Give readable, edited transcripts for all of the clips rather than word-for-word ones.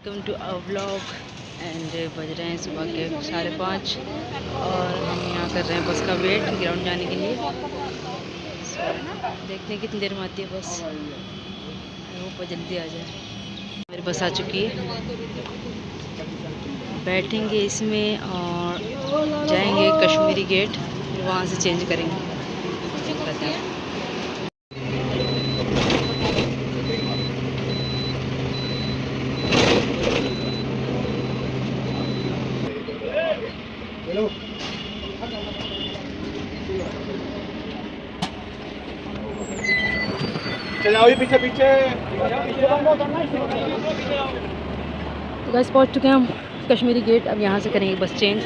Welcome to our vlog and बज रहे हैं सुबह के 5:30 और हम यहाँ कर रहे हैं बस का वेट ग्राउंड जाने के लिए। देखते हैं कितनी देर में आती है बस। वो जल्दी आ जाए। मेरी बस आ चुकी है, बैठेंगे इसमें और जाएंगे कश्मीरी गेट, फिर वहाँ से चेंज करेंगे। पीछे पीछे। तो गाइस पहुँच चुके हैं हम कश्मीरी गेट। अब यहाँ से करेंगे बस चेंज।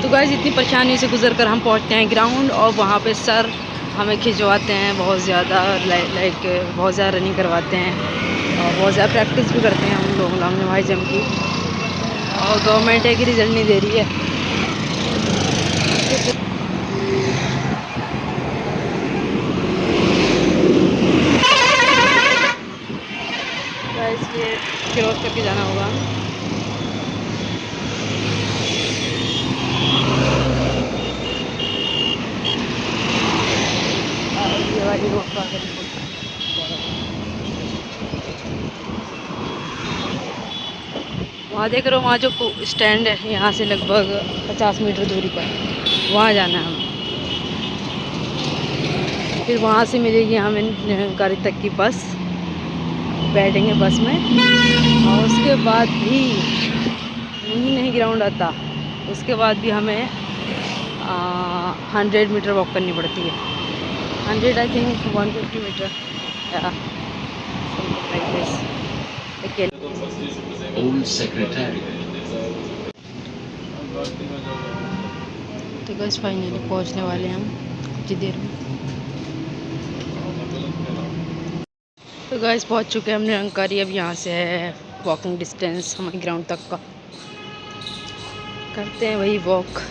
तो गाइस इतनी परेशानी से गुजर कर हम पहुँचते हैं ग्राउंड और वहाँ पे सर हमें खिंचवाते हैं बहुत ज़्यादा, लाइक बहुत ज़्यादा रनिंग करवाते हैं और बहुत ज़्यादा प्रैक्टिस भी करते हैं हम लोग लॉन्ग हाई जंप की। और गवर्नमेंट है कि रिज़ल्ट नहीं दे रही है। गाइस ये क्रॉस करके जाना होगा। ये वाली रोड पर वहाँ देख रहे हो, वहाँ जो स्टैंड है यहाँ से लगभग 50 मीटर दूरी पर, वहाँ जाना है हमें। फिर वहाँ से मिलेगी हमें निरंकारी तक की बस, बैठेंगे बस में और उसके बाद भी नहीं ग्राउंड आता। उसके बाद भी हमें 100 मीटर वॉक करनी पड़ती है। 100 I think 150 metre like this. तो बस फाइनली पहुंचने वाले हैं हम कुछ ही देर में। तो गाइस पहुंच चुके हैं हम निरंकारी। अब यहाँ से है वॉकिंग डिस्टेंस हमारे ग्राउंड तक का, करते हैं वही वॉक।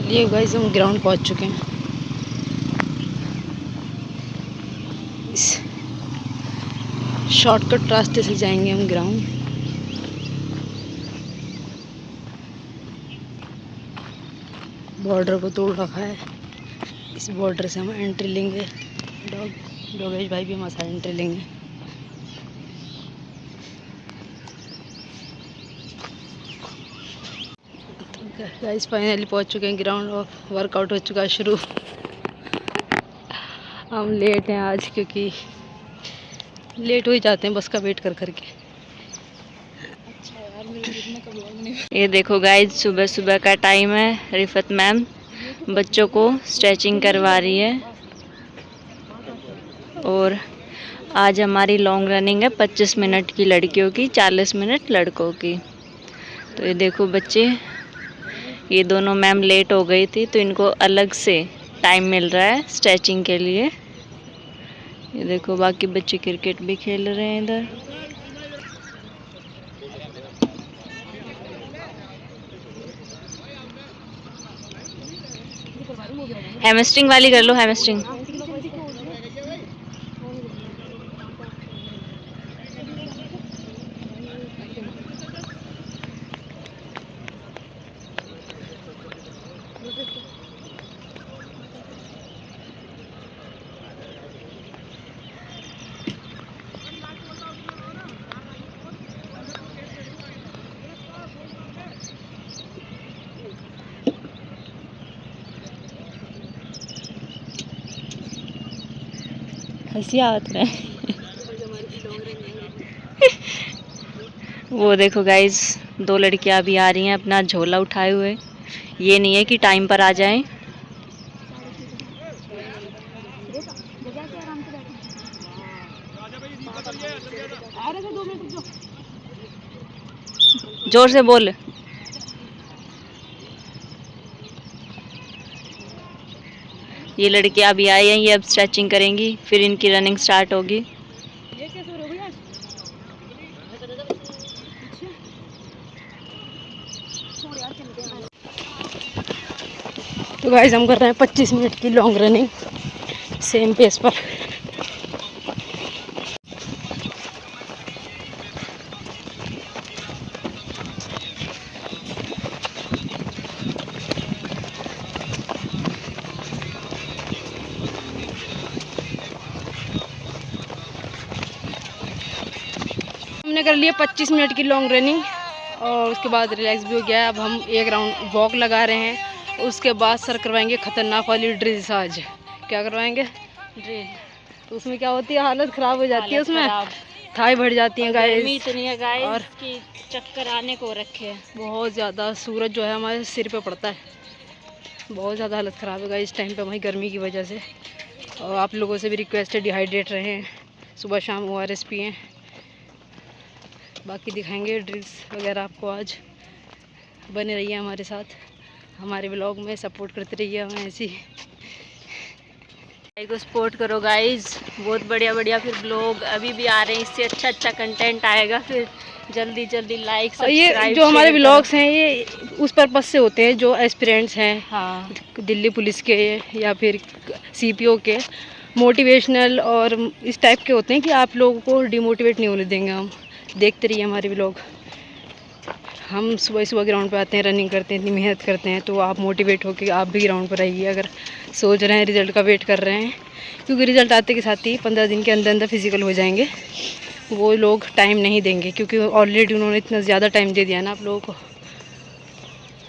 ये गाइस हम ग्राउंड पहुंच चुके हैं। इस शॉर्टकट रास्ते से जाएंगे हम ग्राउंड। बॉर्डर को तोड़ रखा है, इस बॉर्डर से हम एंट्री लेंगे। डोगेश भाई भी हमारे साथ एंट्री लेंगे। गाइस फाइनली पहुंच चुके हैं ग्राउंड और वर्कआउट हो चुका है शुरू। हम लेट हैं आज क्योंकि लेट हो ही जाते हैं बस का वेट कर करके। ये देखो गाइज, सुबह सुबह का टाइम है। रिफत मैम बच्चों को स्ट्रेचिंग करवा रही है और आज हमारी लॉन्ग रनिंग है 25 मिनट की लड़कियों की, 40 मिनट लड़कों की। तो ये देखो बच्चे, ये दोनों मैम लेट हो गई थी तो इनको अलग से टाइम मिल रहा है स्ट्रेचिंग के लिए। ये देखो बाकी बच्चे क्रिकेट भी खेल रहे हैं इधर। हैमस्ट्रिंग वाली कर लो, हैमस्ट्रिंग। हंसी आत रहे। वो देखो गाइज, 2 लड़कियां अभी आ रही हैं अपना झोला उठाए हुए। ये नहीं है कि टाइम पर आ जाएं। जोर से बोल। ये लड़कियां अभी आई हैं, ये अब स्ट्रेचिंग करेंगी, फिर इनकी रनिंग स्टार्ट होगी। तो गाइस हम कर रहे हैं 25 मिनट की लॉन्ग रनिंग सेम पेस पर। हमने कर लिया 25 मिनट की लॉन्ग रनिंग और उसके बाद रिलैक्स भी हो गया। अब हम एक राउंड वॉक लगा रहे हैं, उसके बाद सर करवाएंगे खतरनाक वाली ड्रिल। आज क्या करवाएंगे? ड्रिल। तो उसमें क्या होती है, हालत ख़राब हो जाती है, उसमें थाई बढ़ जाती है गाइस। इतनी है गाइस और कि चक्कर आने को रखे हैं बहुत ज़्यादा। सूरज जो है हमारे सिर पे पड़ता है, बहुत ज़्यादा हालत ख़राब है गाइस इस टाइम पे वहीं गर्मी की वजह से। और आप लोगों से भी रिक्वेस्ट है, डिहाइड्रेट रहें, सुबह शाम ORS पिएँ। बाकी दिखाएंगे ड्रिल्स वगैरह आपको। आज बने रहिए हमारे साथ, हमारे ब्लॉग में सपोर्ट करते रहिए हमें ऐसी। भाई को सपोर्ट करो गाइस, बहुत बढ़िया बढ़िया फिर ब्लॉग अभी भी आ रहे हैं, इससे अच्छा अच्छा कंटेंट आएगा। फिर जल्दी जल्दी लाइक और ये सब्सक्राइब जो हमारे ब्लॉग्स हैं ये उस पर्पज़ से होते हैं, जो एस्पिरेंट्स हैं हाँ दिल्ली पुलिस के या फिर CPO के, मोटिवेशनल और इस टाइप के होते हैं कि आप लोगों को डिमोटिवेट नहीं होने देंगे हम। देखते रहिए हमारे ब्लॉग। हम सुबह सुबह ग्राउंड पे आते हैं, रनिंग करते हैं, इतनी मेहनत करते हैं, तो आप मोटिवेट होकर आप भी ग्राउंड पर आइए। अगर सोच रहे हैं रिज़ल्ट का वेट कर रहे हैं, क्योंकि रिज़ल्ट आते के साथ ही 15 दिन के अंदर अंदर फिजिकल हो जाएंगे। वो लोग टाइम नहीं देंगे क्योंकि ऑलरेडी उन्होंने इतना ज़्यादा टाइम दे दिया ना आप लोगों को।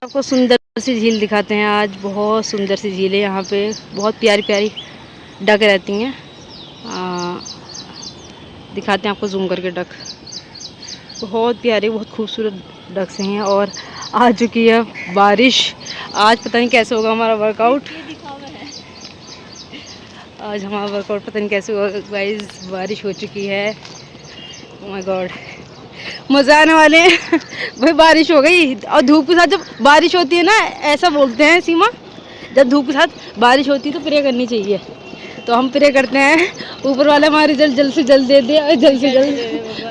आपको सुंदर सी झील दिखाते हैं आज। बहुत सुंदर सी झील है यहाँ पे, बहुत प्यारी प्यारी डक रहती हैं। दिखाते हैं आपको जूम करके डक। बहुत प्यारे बहुत खूबसूरत डक्स हैं। और आ चुकी है बारिश। आज पता नहीं कैसे होगा हमारा वर्कआउट। आज हमारा वर्कआउट पता नहीं कैसे होगा गाइस। बारिश हो चुकी है, ओह माय गॉड, मज़ा आने वाले हैं। भाई बारिश हो गई और धूप के साथ जब बारिश होती है ना, ऐसा बोलते हैं सीमा, जब धूप के साथ बारिश होती है तो प्रे करनी चाहिए। तो हम प्रे करते हैं ऊपर वाला हमारा रिजल्ट जल्द से जल्द दे दे और जल्द से जल्द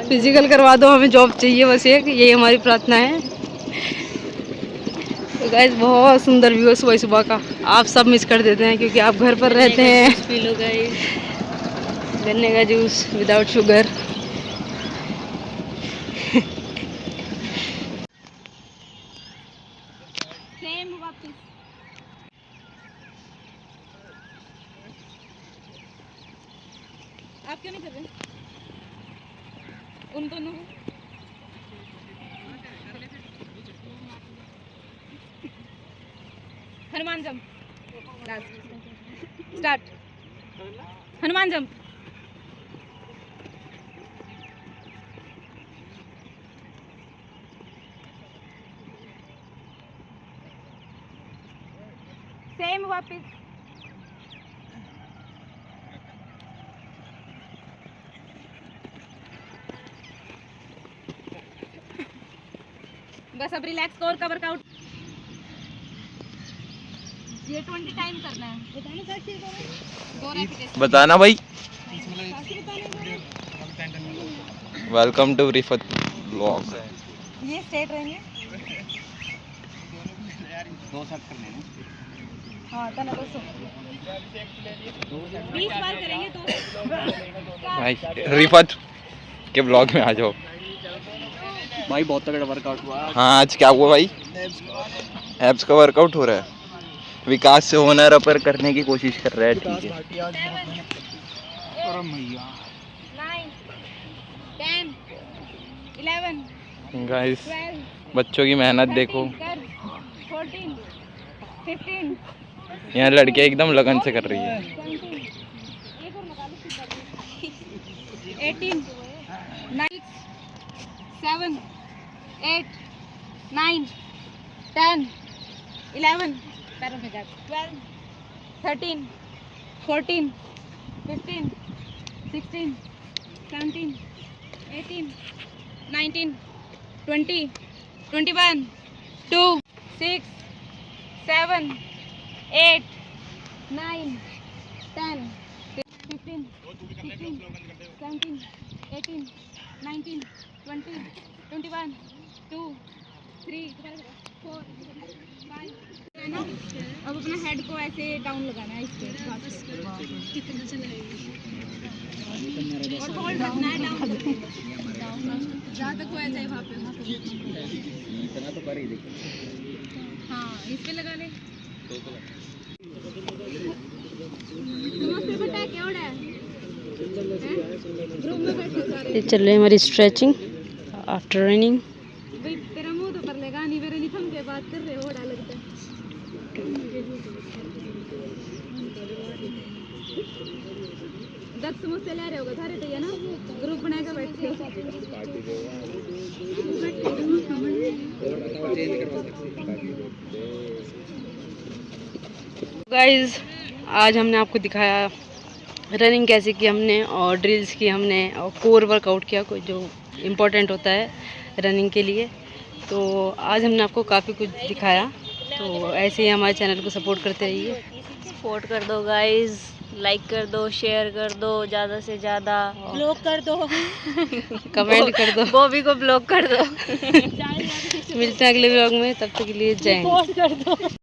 फिजिकल करवा दो। हमें जॉब चाहिए बस एक, यही हमारी प्रार्थना है। तो गाइस बहुत सुंदर व्यू है सुबह सुबह का। आप सब मिस कर देते हैं क्योंकि आप घर पर रहते हैं। पी लो गाइस, गन्ने का जूस विदाउट शुगर। आप क्यों नहीं कर रहे उन दोनों को? Hanuman jump start. Hanuman jump. Same वापस। बस अब रिलैक्स कर का वर्कआउट। ये 20 टाइम करना है। बताना भाई। Welcome to Rifat blog. ये स्ट्रेट रहेंगे। हाँ तो 20 बार करेंगे तो। भाई रिफत के ब्लॉग में आ जाओ भाई। बहुत तगड़ा वर्कआउट हुआ। हाँ आज क्या हुआ भाई? एब्स का वर्कआउट हो रहा है। विकास से होनर अपर करने की कोशिश कर रहा है। ठीक है 9 10 11 गाइस, 12 बच्चों की मेहनत देखो। 14 15 यहाँ लड़कियाँ एकदम लगन से कर रही है। 18 9 7 8 9 10 11 पैरों में जा 12 13 14 15 16 17 18 19 20 21 2 6 7 8 9 10 15 16 17 18 19 20, 21, 2, 3, 4, 5 है ना। अब अपना हेड को ऐसे डाउन लगाना है इस पे। कितना चलाएगी और होल्ड रखना है डाउन जहाँ तक वो आ जाए वहाँ पे इतना तो कर ही देखो। हाँ इस पे लगा ले। नमस्ते बेटा क्या हो रहा है? ग्रुप में बैठे सारे। ये चल रही है हमारी स्ट्रेचिंग आफ्टर रनिंग। भाई तेरा मुंह तो कर लेगा नहीं मेरे नहीं थम के बात कर रहे हो डा लगता है। दस समोसे ले रहे होगा थारे तो ये ना ग्रुप बना के बैठे हो। गाइस आज हमने आपको दिखाया रनिंग कैसे की हमने और ड्रिल्स की हमने और कोर वर्कआउट किया कोई जो इम्पोर्टेंट होता है रनिंग के लिए। तो आज हमने आपको काफ़ी कुछ दिखाया। तो ऐसे ही हमारे चैनल को सपोर्ट करते रहिए। सपोर्ट कर दो गाइस, लाइक कर दो, शेयर कर दो, ज़्यादा से ज़्यादा ब्लॉक कर दो, कमेंट कर दो, बॉबी को ब्लॉक कर दो। मिलते हैं अगले व्लॉग में, तब तक के लिए जय हिंद।